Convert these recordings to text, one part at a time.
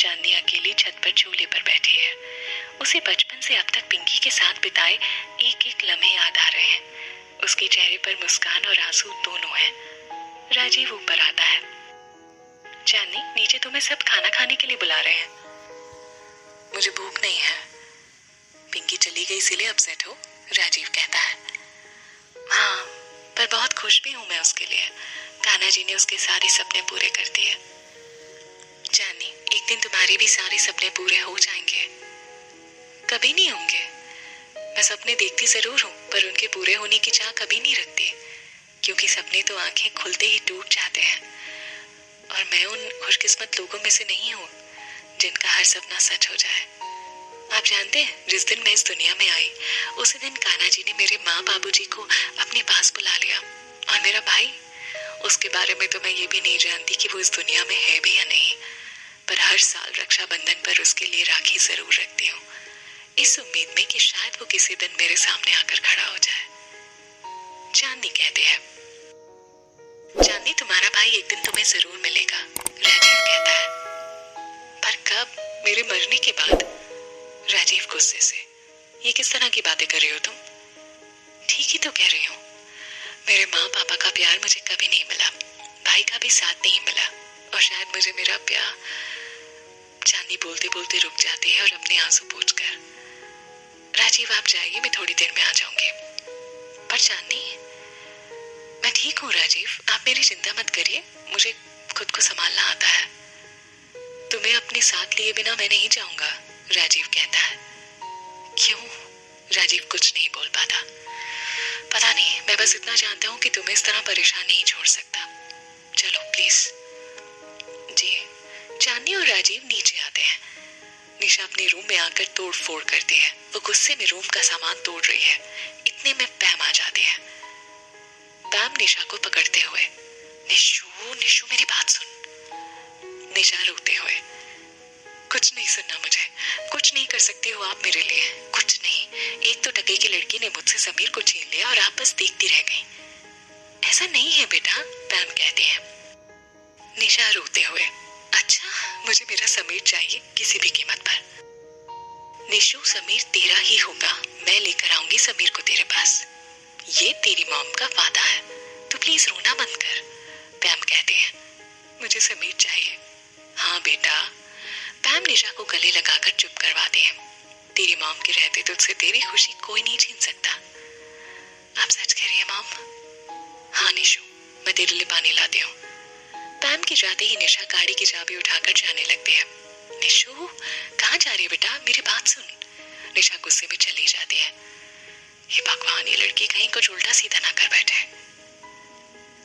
चांदनी अकेली छत पर झूले पर बैठी है। उसे बचपन से अब तक पिंकी के साथ बिताए एक एक लम्हे याद आ रहे हैं। उसके चेहरे पर मुस्कान और आंसू दोनों हैं। राजीव ऊपर आता है। चांदनी, नीचे तुम्हें सब खाना खाने के लिए बुला रहे हैं। मुझे भूख नहीं है। पिंकी चली गई इसीलिए अपसेट हो? राजीव कहता है। हाँ, पर बहुत खुश भी हूं मैं उसके लिए। कान्हा जी ने उसके सारे सपने पूरे कर दिए। चांदनी, एक दिन तुम्हारे भी सारे सपने पूरे हो जाएंगे। कभी नहीं होंगे। मैं सपने देखती जरूर हूँ, पर उनके पूरे होने की चाह कभी नहीं रखती, क्योंकि सपने तो आंखें खुलते ही टूट जाते हैं। और मैं उन खुशकिस्मत लोगों में से नहीं हूँ जिनका हर सपना सच हो जाए। आप जानते हैं, जिस दिन मैं इस दुनिया में आई, उसी दिन कान्हा जी ने मेरे माँ बाबूजी को अपने पास बुला लिया। और मेरा भाई, उसके बारे में तो मैं ये भी नहीं जानती कि वो इस दुनिया में है भी या नहीं, पर हर साल रक्षाबंधन पर उसके लिए राखी जरूर रखती हूँ, इस उम्मीद में कि शायद वो किसी दिन मेरे सामने आकर खड़ा हो जाए। चांदनी कहते हैं। चांदनी, तुम्हारा भाई एक दिन तुम्हें जरूर मिलेगा, राजीव कहता है। पर कब? मेरे मरने के बाद? राजीव गुस्से से। ये किस तरह की बातें कर रही हो तुम? ठीक ही तो कह रही हूँ। मेरे माँ पापा का प्यार मुझे कभी नहीं मिला, भाई का भी साथ नहीं मिला, और शायद मुझे मेरा प्यार। चांदनी बोलते बोलते रुक जाती है और अपने आंसू पोंछकर। राजीव, आप जाइए, मैं थोड़ी देर में आ जाऊंगी। पर चांदनी, मैं ठीक हूँ राजीव, आप मेरी चिंता मत करिए, मुझे खुद को संभालना आता है। तुम्हें अपने साथ लिए बिना मैं नहीं जाऊंगा, राजीव कहता है। क्यों? राजीव कुछ नहीं बोल पाता। पता नहीं, मैं बस इतना जानता हूँ कि तुम्हें इस तरह परेशान नहीं छोड़ सकता। चलो प्लीज। जी। चांदनी और राजीव नीचे आते हैं। निशा अपने रूम में आकर तोड़ फोड़ करती है। वो गुस्से में रूम का सामान तोड़ रही है। इतने में पैम आ जाती है। पैम निशा को पकड़ते हुए, निशु निशु मेरी बात सुन। निशा रोते हुए, कुछ नहीं सुनना मुझे, कुछ नहीं कर सकती हो आप मेरे लिए, कुछ नहीं। एक तो टके की लड़की ने मुझसे समीर को छीन लिया और आप बस देखती रह गई। ऐसा नहीं है बेटा, पैम कहती है। निशा रोते हुए, अच्छा, मुझे मेरा समीर चाहिए किसी भी कीमत पर। निशु, समीर तेरा ही होगा, मैं लेकर आऊंगी समीर को तेरे पास। ये तेरी मॉम का वादा है, तू प्लीज रोना बंद कर, पैम कहते हैं। मुझे समीर चाहिए। हाँ बेटा। पैम निशा को गले लगाकर चुप करवाते हैं। तेरी मॉम के रहते तुझसे तेरी खुशी कोई नहीं छीन सकता। आप सच कह रही है मॉम? हाँ निशु, मैं तेरे लिए पानी लाती हूँ। पैम के जाते ही निशा गाड़ी की चाबी उठाकर जाने लगती है। निशु, कहाँ जा रही है बेटा, मेरी बात सुन। निशा गुस्से में चली जाती है। ये भगवान, ये लड़की कहीं कुछ उल्टा सीधा ना कर बैठे।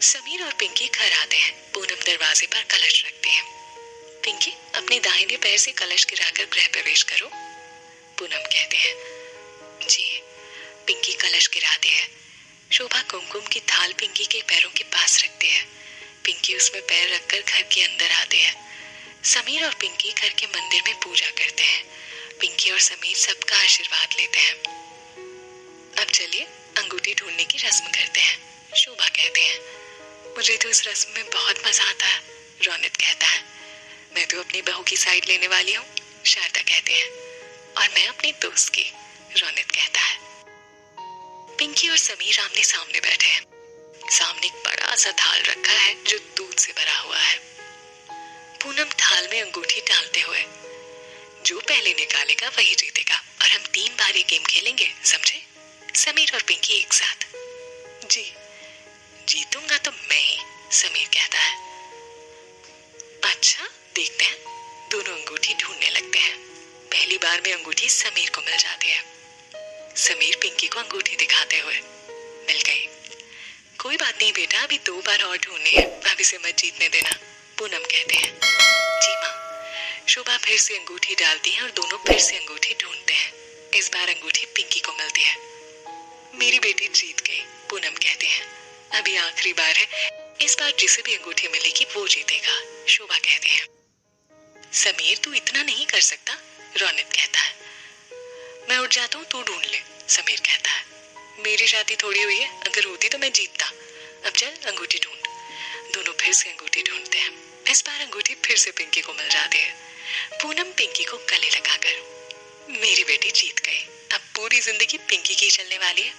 समीर और पिंकी घर आते हैं। पूनम दरवाजे पर कलश रखते हैं। पिंकी, अपने दाहिने पैर से कलश गिराकर गृह प्रवेश करो, पूनम कहते हैं। जी। पिंकी कलश गिराती है। शोभा कुमकुम की थाल पिंकी के पैरों के पास रखती है। पिंकी उसमें पैर रखकर घर के अंदर आते हैं। समीर और पिंकी घर के मंदिर में पूजा करते हैं। पिंकी और समीर सबका आशीर्वाद लेते हैं। अब चलिए अंगूठी ढूंढने की रस्म करते हैं, शोभा कहते हैं। मुझे तो इस रस्म में बहुत मजा आता है, रौनक कहता है। मैं तो अपनी बहू की साइड लेने वाली हूँ, शारदा कहते हैं। और मैं अपनी दोस्त की, रौनक कहता है। पिंकी और समीर आमने सामने बैठे हैं। सामने एक बड़ा सा थाल रखा है जो दूध से भरा हुआ है। पूनम थाल में अंगूठी डालते हुए, जो पहले निकालेगा वही जीतेगा, और हम 3 बार ये गेम खेलेंगे, समझे? समीर और पिंकी एक साथ। जी। जीतूंगा तो मैं ही, समीर कहता है। अच्छा, देखते हैं। दोनों अंगूठी ढूंढने लगते हैं। पहली बार में अंगूठी समीर को मिल जाती है। समीर पिंकी को अंगूठी दिखाते हुए, मिल गई। कोई बात नहीं बेटा, अभी 2 बार और ढूंढनी है, अब इसे मत जीतने देना, पूनम कहते हैं। जी माँ। शोभा फिर से अंगूठी डालती है और दोनों फिर से अंगूठी ढूंढते हैं। इस बार अंगूठी पिंकी को मिलती है। मेरी बेटी जीत गई, पूनम कहते हैं। अभी आखिरी बार है, इस बार जिसे भी अंगूठी मिलेगी वो जीतेगा, शोभा कहते हैं। समीर, तू इतना नहीं कर सकता, रौनक कहता है। मैं उठ जाता हूँ, तू ढूंढ ले, समीर कहता है। मेरी शादी थोड़ी हुई है, अगर होती तो मैं जीतता। अब चल अंगूठी ढूंढ। दोनों फिर से अंगूठी ढूंढते हैं। इस बार अंगूठी फिर से पिंकी को मिल जाती है। पूनम पिंकी को गले लगाकर, मेरी बेटी जीत गई, अब पूरी जिंदगी पिंकी की चलने वाली है।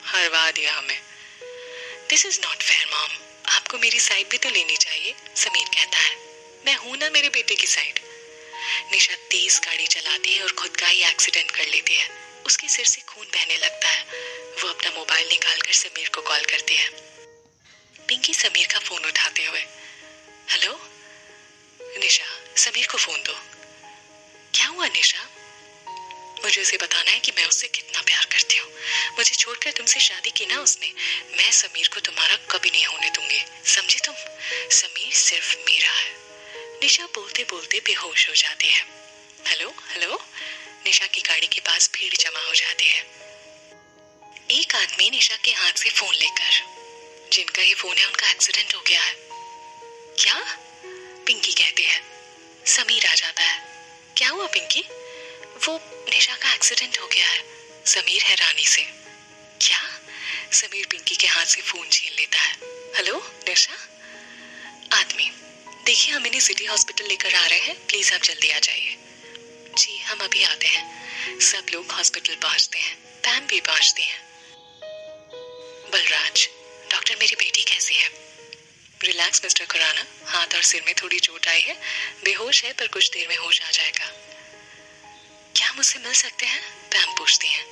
हरवा दिया हमें। This is not fair mom, आपको मेरी साइड भी तो लेनी चाहिए, समीर कहता है। मैं हूं ना मेरे बेटे की साइड। निशा तेज गाड़ी चलाती है और खुद का ही एक्सीडेंट कर लेती है। उसके सिर से खून बहने लगता है। वो अपना मोबाइल निकालकर समीर को कॉल करती है। पिंकी समीर का फोन उठाते हुए, हेलो निशा, समीर को फोन दो। क्या हुआ निशा? मुझे उसे बताना है कि मैं उससे कितना प्यार करती हूँ। मुझे छोड़कर तुमसे शादी की ना उसने। मैं समीर को तुम्हारा कभी नहीं होने दूंगी, समझी तुम? समीर सिर्फ मेरा है। निशा बोलते बोलते बेहोश हो जाती है। हेलो हेलो, निशा की गाड़ी के पास भीड़ जमा हो जाती है। एक आदमी निशा के हाथ से फोन लेकर, जिनका ये फोन है उनका एक्सीडेंट हो गया है। क्या? पिंकी कहती है। समीर आ जाता है। क्या हुआ पिंकी? वो निशा का एक्सीडेंट हो गया है। समीर हैरानी से। क्या? समीर पिंकी के हाथ से फोन छीन लेता है। हेलो निशा? आदमी, देखिए हम इन्हें सिटी हॉस्पिटल लेकर आ रहे हैं, प्लीज आप जल्दी आ जाइए। जी हम अभी आते हैं। सब लोग हॉस्पिटल पहुंचते हैं। पैम भी पहुंचती है। बलराज, डॉक्टर मेरी बेटी कैसी है? रिलैक्स मिस्टर खुराना, हाथ और सिर में थोड़ी चोट आई है, बेहोश है पर कुछ देर में होश आ जाएगा। क्या मुझसे मिल सकते हैं? पैम पूछती है।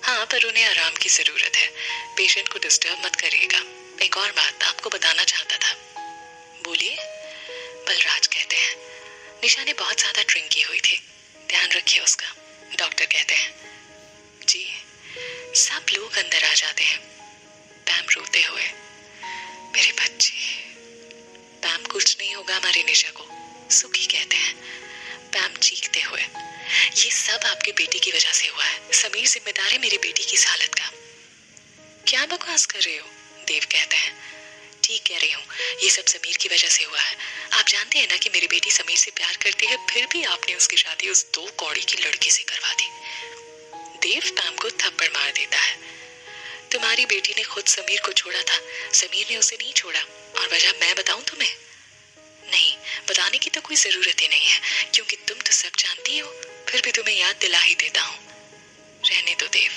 हाँ पर उन्हें आराम की जरूरत है, पेशेंट को डिस्टर्ब मत करिएगा। एक और बात आपको बताना चाहता था। बोलिए। बलराज कहते हैं, निशा ने बहुत ज्यादा ड्रिंक की हुई थी, ध्यान रखिए उसका। डॉक्टर कहते हैं। जी। सब लोग अंदर आ जाते हैं। पैम रोते हुए, मेरे बच्चे। पैम, कुछ नहीं होगा हमारी निशा को, सुखी कहते हैं। पैम चीखते हुए, ये सब आपके बेटी की वजह से हुआ है, समीर जिम्मेदार है मेरी बेटी की इस हालत का। क्या बकवास कर रहे हो? देव कहते हैं। ठीक कह रही हूँ, ये सब समीर की वजह से हुआ है। आप जानते हैं ना कि मेरी बेटी समीर से प्यार करती है, फिर भी आपने उसकी शादी उस 2 कौड़ी की लड़की से करवा दी। देव पैम को थप्पड़ मार देता है। तुम्हारी बेटी ने खुद समीर को छोड़ा था, समीर ने उसे नहीं छोड़ा। और वजह मैं बताऊं तुम्हें? नहीं, बताने की तो कोई जरूरत ही नहीं है, क्योंकि तुम तो सब जानती हो, फिर भी तुम्हें याद दिला ही देता हूँ। रहने दो देव,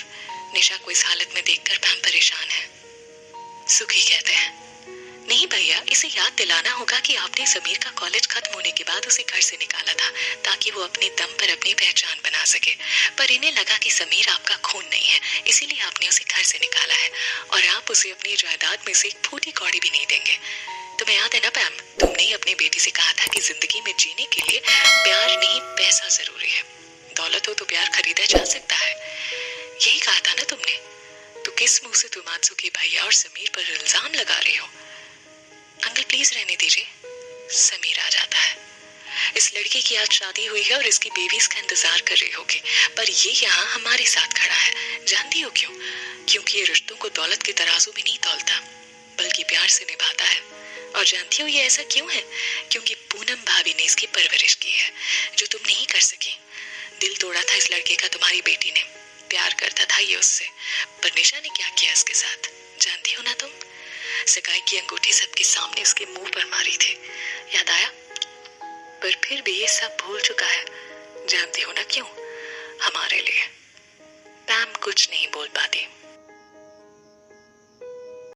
निशा को इस हालत में देखकर पैम परेशान है। सुखी कहते हैं, नहीं भैया, इसे याद दिलाना होगा कि आपने समीर का कॉलेज खत्म होने के बाद उसे घर से निकाला था, ताकि वो अपने दम पर अपनी पहचान बना सके। पर इन्हें लगा कि समीर आपका खून नहीं है, इसीलिए आपने उसे घर से निकाला है, और आप उसे अपनी जायदाद में से एक फूटी कौड़ी भी नहीं देंगे। तुम्हें याद है ना पैम, तुमने ही अपनी बेटी से कहा था कि जिंदगी में जीने के लिए प्यार नहीं पैसा जरूरी है। दौलत हो तो प्यार खरीदा जा सकता है, यही कहा था ना तुमने। तो किस मुंह से तुम आंसू के भैया और समीर पर इल्जाम लगा रहे हो? अंकल प्लीज रहने दीजिए। समीर आ जाता है। इस लड़के की आज शादी हुई है और इसकी बेबी इसका इंतजार कर रही होगी, पर ये यहाँ हमारे साथ खड़ा है। जानती हो क्यों? क्योंकि ये रिश्तों को दौलत के तराजू में नहीं तौलता, बल्कि प्यार से निभाता है। और जानती हो ये ऐसा क्यों है? क्योंकि पूनम भाभी ने इसकी परवरिश की है, जो तुम नहीं कर सकी। दिल तोड़ा था इस लड़के का तुम्हारी बेटी ने, प्यार करता था ये उससे, पर निशा ने क्या किया इसके साथ, जानती हो ना तुम? सगाई की अंगूठी सबके सामने उसके मुंह पर मारी थी, याद आया? पर फिर भी ये सब भूल चुका है, जानती हो ना क्यों? हमारे लिए। पैम कुछ नहीं बोल पाती।